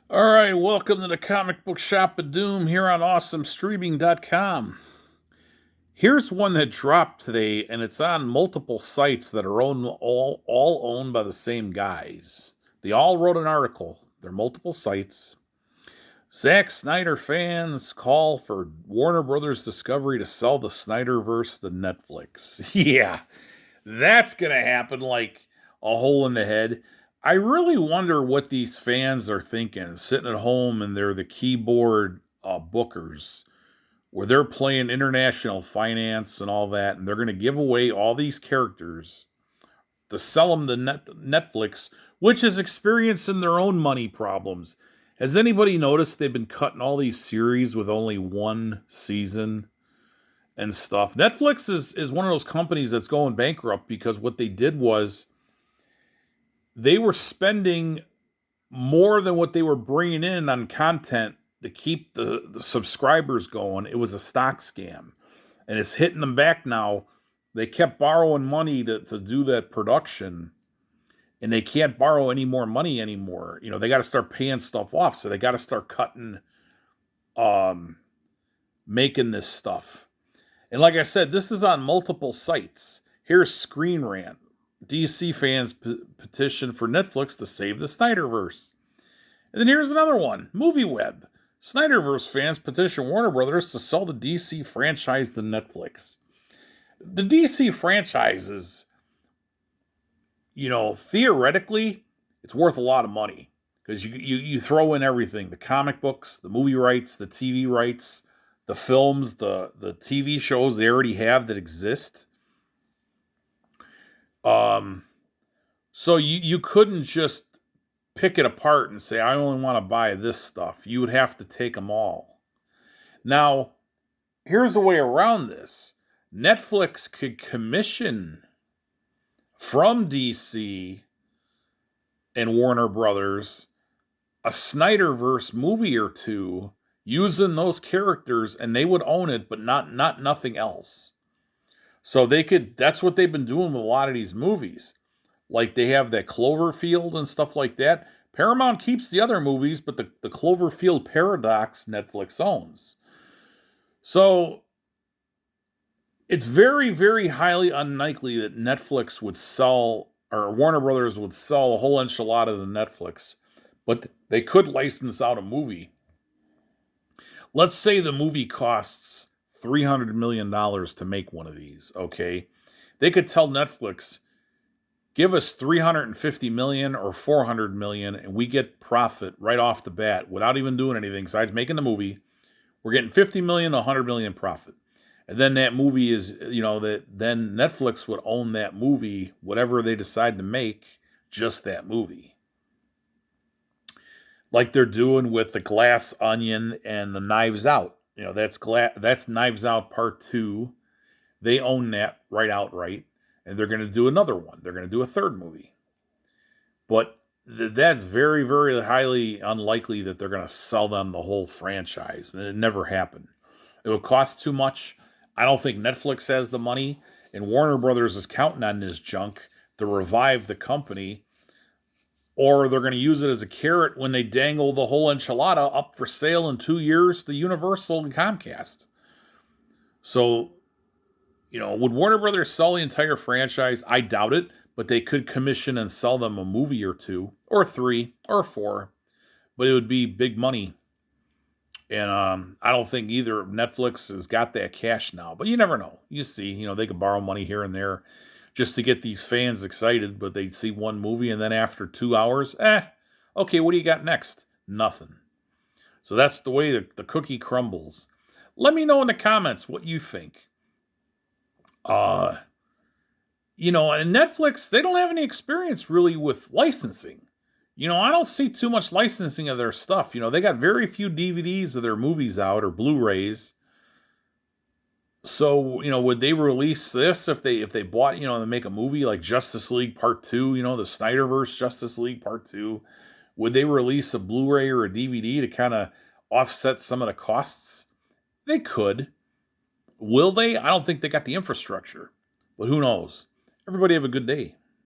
All right, welcome to the comic book shop of doom here on awesomestreaming.com. Here's one that dropped today, and it's on multiple sites that are all owned by the same guys. They all wrote an article. They're multiple sites. Zack Snyder fans call for Warner Brothers Discovery to sell the Snyderverse to Netflix. Yeah, that's gonna happen like a hole in the head. I really wonder what these fans are thinking, sitting at home and they're the keyboard bookers, where they're playing international finance and all that, and they're going to give away all these characters to sell them to Netflix, which is experiencing their own money problems. Has anybody noticed they've been cutting all these series with only one season and stuff? Netflix is one of those companies that's going bankrupt because what they did was they were spending more than what they were bringing in on content to keep the subscribers going. It was a stock scam, and it's hitting them back now. They kept borrowing money to do that production, and they can't borrow any more money anymore. They got to start paying stuff off, so they got to start cutting, um, making this stuff. And like I said, this is on multiple sites. Here's Screen Rant. DC fans petition for Netflix to save the Snyderverse. And then here's another one, MovieWeb. Snyderverse fans petition Warner Brothers to sell the DC franchise to Netflix. The DC franchise is, theoretically, it's worth a lot of money because you throw in everything: the comic books, the movie rights, the TV rights, the films, the TV shows they already have that exist. Um, so you couldn't just pick it apart and say, I only want to buy this stuff. You would have to take them all. Now, here's a way around this. Netflix could commission from DC and Warner Brothers a Snyderverse movie or two using those characters, and they would own it, but not nothing else. So that's what they've been doing with a lot of these movies. Like they have that Cloverfield and stuff like that. Paramount keeps the other movies, but the Cloverfield paradox Netflix owns. So it's very, very highly unlikely that Netflix would sell, or Warner Brothers would sell a whole enchilada to Netflix, but they could license out a movie. Let's say the movie costs $300 million to make one of these, okay? They could tell Netflix, give us 350 million or 400 million and we get profit right off the bat without even doing anything besides making the movie. We're getting 50 million to 100 million profit. And then that movie is, then Netflix would own that movie, whatever they decide to make, just that movie. Like they're doing with the Glass Onion and the Knives Out. That's Knives Out Part 2. They own that outright. And they're going to do another one. They're going to do a third movie. But that's very, very highly unlikely that they're going to sell them the whole franchise. And it never happened. It would cost too much. I don't think Netflix has the money. And Warner Brothers is counting on this junk to revive the company. Or they're going to use it as a carrot when they dangle the whole enchilada up for sale in 2 years to Universal and Comcast. So, would Warner Brothers sell the entire franchise? I doubt it, but they could commission and sell them a movie or two, or three, or four. But it would be big money. And I don't think either Netflix has got that cash now. But you never know. You see, they could borrow money here and there just to get these fans excited. But they'd see one movie, and then after 2 hours, okay, what do you got next? Nothing. So that's the way the cookie crumbles. Let me know in the comments what you think. And Netflix, they don't have any experience really with licensing. I don't see too much licensing of their stuff. They got very few DVDs of their movies out or Blu-rays. So, would they release this if they bought, to make a movie like Justice League Part 2, the Snyderverse Justice League Part 2? Would they release a Blu-ray or a DVD to kind of offset some of the costs? They could. Will they? I don't think they got the infrastructure. But who knows? Everybody have a good day.